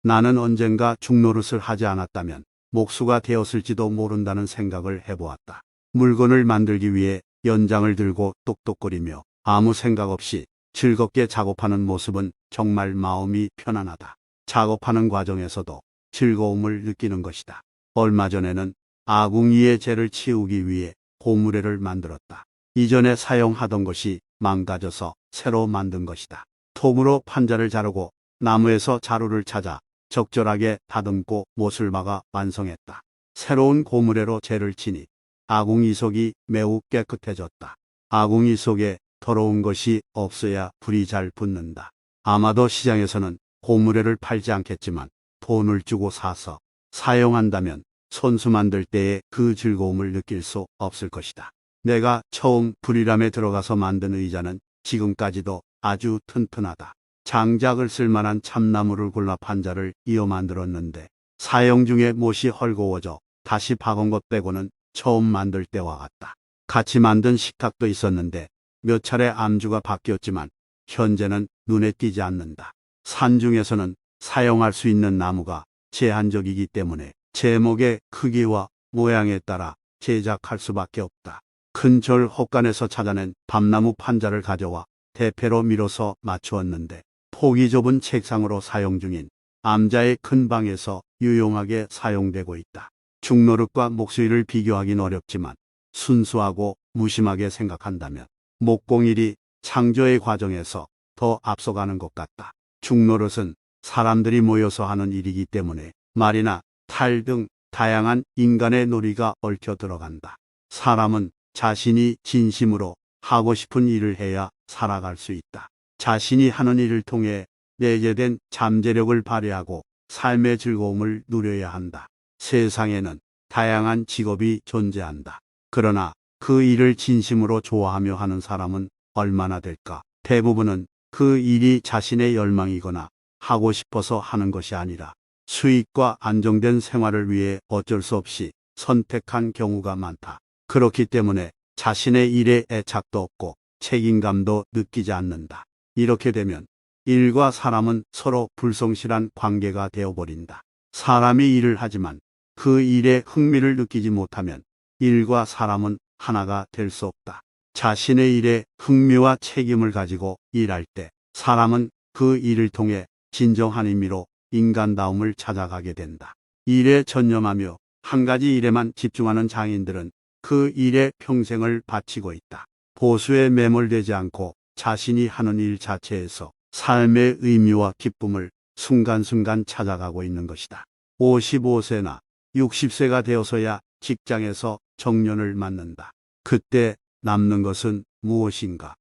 나는 언젠가 죽노릇을 하지 않았다면 목수가 되었을지도 모른다는 생각을 해보았다. 물건을 만들기 위해 연장을 들고 똑똑거리며 아무 생각 없이 즐겁게 작업하는 모습은 정말 마음이 편안하다. 작업하는 과정에서도 즐거움을 느끼는 것이다. 얼마 전에는 아궁이의 재를 치우기 위해 고무래를 만들었다. 이전에 사용하던 것이 망가져서 새로 만든 것이다. 톱으로 판자를 자르고 나무에서 자루를 찾아 적절하게 다듬고 못을 박아 완성했다. 새로운 고무래로 재를 치니 아궁이 속이 매우 깨끗해졌다. 아궁이 속에 더러운 것이 없어야 불이 잘 붙는다. 아마도 시장에서는 고무래를 팔지 않겠지만 돈을 주고 사서 사용한다면 손수 만들 때의 그 즐거움을 느낄 수 없을 것이다. 내가 처음 불이람에 들어가서 만든 의자는 지금까지도 아주 튼튼하다. 장작을 쓸만한 참나무를 골라 판자를 이어 만들었는데 사용 중에 못이 헐거워져 다시 박은 것 빼고는 처음 만들 때와 같다. 같이 만든 식탁도 있었는데 몇 차례 암주가 바뀌었지만 현재는 눈에 띄지 않는다. 산중에서는 사용할 수 있는 나무가 제한적이기 때문에 제목의 크기와 모양에 따라 제작할 수밖에 없다. 큰 절 혹간에서 찾아낸 밤나무 판자를 가져와 대패로 밀어서 맞추었는데 폭이 좁은 책상으로 사용 중인 암자의 큰 방에서 유용하게 사용되고 있다. 중노릇과 목수일을 비교하긴 어렵지만 순수하고 무심하게 생각한다면 목공일이 창조의 과정에서 더 앞서가는 것 같다. 중노릇은 사람들이 모여서 하는 일이기 때문에 말이나 탈 등 다양한 인간의 놀이가 얽혀 들어간다. 사람은 자신이 진심으로 하고 싶은 일을 해야 살아갈 수 있다. 자신이 하는 일을 통해 내재된 잠재력을 발휘하고 삶의 즐거움을 누려야 한다. 세상에는 다양한 직업이 존재한다. 그러나 그 일을 진심으로 좋아하며 하는 사람은 얼마나 될까? 대부분은 그 일이 자신의 열망이거나 하고 싶어서 하는 것이 아니라 수익과 안정된 생활을 위해 어쩔 수 없이 선택한 경우가 많다. 그렇기 때문에 자신의 일에 애착도 없고 책임감도 느끼지 않는다. 이렇게 되면 일과 사람은 서로 불성실한 관계가 되어버린다. 사람이 일을 하지만 그 일에 흥미를 느끼지 못하면 일과 사람은 하나가 될 수 없다. 자신의 일에 흥미와 책임을 가지고 일할 때 사람은 그 일을 통해 진정한 의미로 인간다움을 찾아가게 된다. 일에 전념하며 한 가지 일에만 집중하는 장인들은 그 일에 평생을 바치고 있다. 보수에 매몰되지 않고 자신이 하는 일 자체에서 삶의 의미와 기쁨을 순간순간 찾아가고 있는 것이다. 55세나 60세가 되어서야 직장에서 정년을 맞는다. 그때 남는 것은 무엇인가?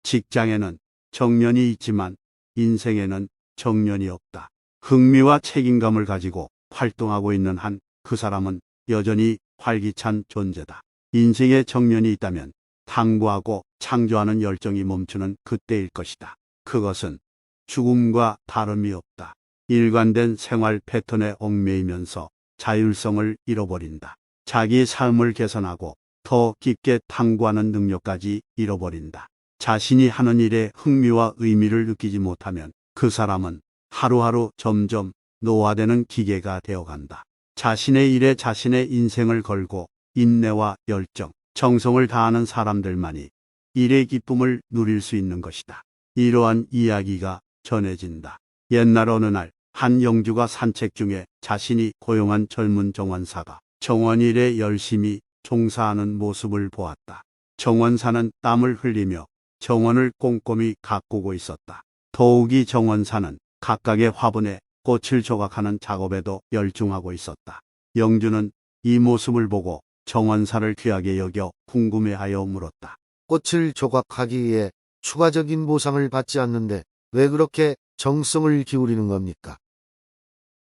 직장에는 정년이 있지만 인생에는 정년이 없다. 흥미와 책임감을 가지고 활동하고 있는 한 그 사람은 여전히 활기찬 존재다. 인생에 정년이 있다면 탐구하고 창조하는 열정이 멈추는 그때일 것이다. 그것은 죽음과 다름이 없다. 일관된 생활 패턴에 얽매이면서 자율성을 잃어버린다. 자기 삶을 개선하고 더 깊게 탐구하는 능력까지 잃어버린다. 자신이 하는 일에 흥미와 의미를 느끼지 못하면 그 사람은 하루하루 점점 노화되는 기계가 되어간다. 자신의 일에 자신의 인생을 걸고 인내와 열정, 정성을 다하는 사람들만이 일의 기쁨을 누릴 수 있는 것이다. 이러한 이야기가 전해진다. 옛날 어느 날 한 영주가 산책 중에 자신이 고용한 젊은 정원사가 정원일에 열심히 종사하는 모습을 보았다. 정원사는 땀을 흘리며 정원을 꼼꼼히 가꾸고 있었다. 더욱이 정원사는 각각의 화분에 꽃을 조각하는 작업에도 열중하고 있었다. 영주는 이 모습을 보고 정원사를 귀하게 여겨 궁금해하여 물었다. 꽃을 조각하기 위해 추가적인 보상을 받지 않는데 왜 그렇게 정성을 기울이는 겁니까?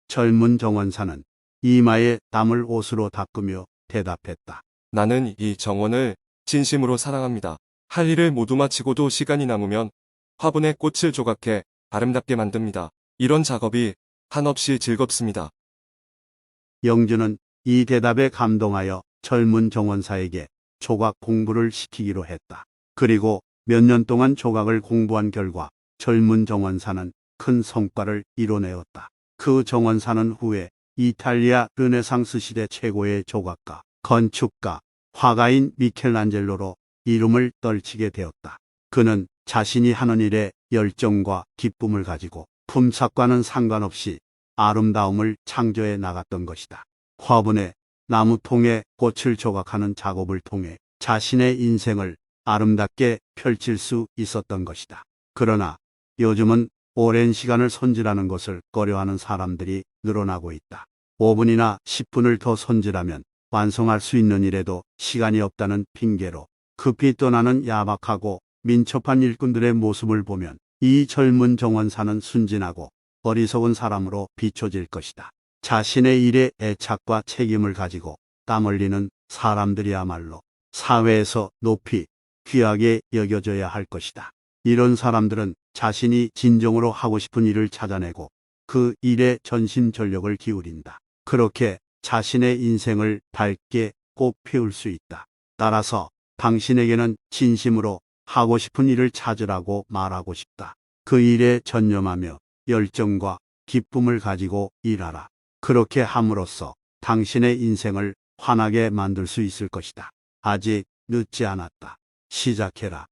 젊은 정원사는 이마에 땀을 옷으로 닦으며 대답했다. 나는 이 정원을 진심으로 사랑합니다. 할 일을 모두 마치고도 시간이 남으면 화분에 꽃을 조각해 아름답게 만듭니다. 이런 작업이 한없이 즐겁습니다. 영주는 이 대답에 감동하여 젊은 정원사에게 조각 공부를 시키기로 했다. 그리고 몇 년 동안 조각을 공부한 결과 젊은 정원사는 큰 성과를 이뤄내었다. 그 정원사는 후에 이탈리아 르네상스 시대 최고의 조각가, 건축가, 화가인 미켈란젤로로 이름을 떨치게 되었다. 그는 자신이 하는 일에 열정과 기쁨을 가지고 품삯과는 상관없이 아름다움을 창조해 나갔던 것이다. 화분에 나무통에 꽃을 조각하는 작업을 통해 자신의 인생을 아름답게 펼칠 수 있었던 것이다. 그러나 요즘은 오랜 시간을 손질하는 것을 꺼려하는 사람들이 늘어나고 있다. 5분이나 10분을 더 손질하면 완성할 수 있는 일에도 시간이 없다는 핑계로 급히 떠나는 야박하고 민첩한 일꾼들의 모습을 보면 이 젊은 정원사는 순진하고 어리석은 사람으로 비춰질 것이다. 자신의 일에 애착과 책임을 가지고 땀 흘리는 사람들이야말로 사회에서 높이 귀하게 여겨져야 할 것이다. 이런 사람들은 자신이 진정으로 하고 싶은 일을 찾아내고 그 일에 전심전력을 기울인다. 그렇게 자신의 인생을 밝게 꽃 피울 수 있다. 따라서 당신에게는 진심으로 하고 싶은 일을 찾으라고 말하고 싶다. 그 일에 전념하며 열정과 기쁨을 가지고 일하라. 그렇게 함으로써 당신의 인생을 환하게 만들 수 있을 것이다. 아직 늦지 않았다. 시작해라.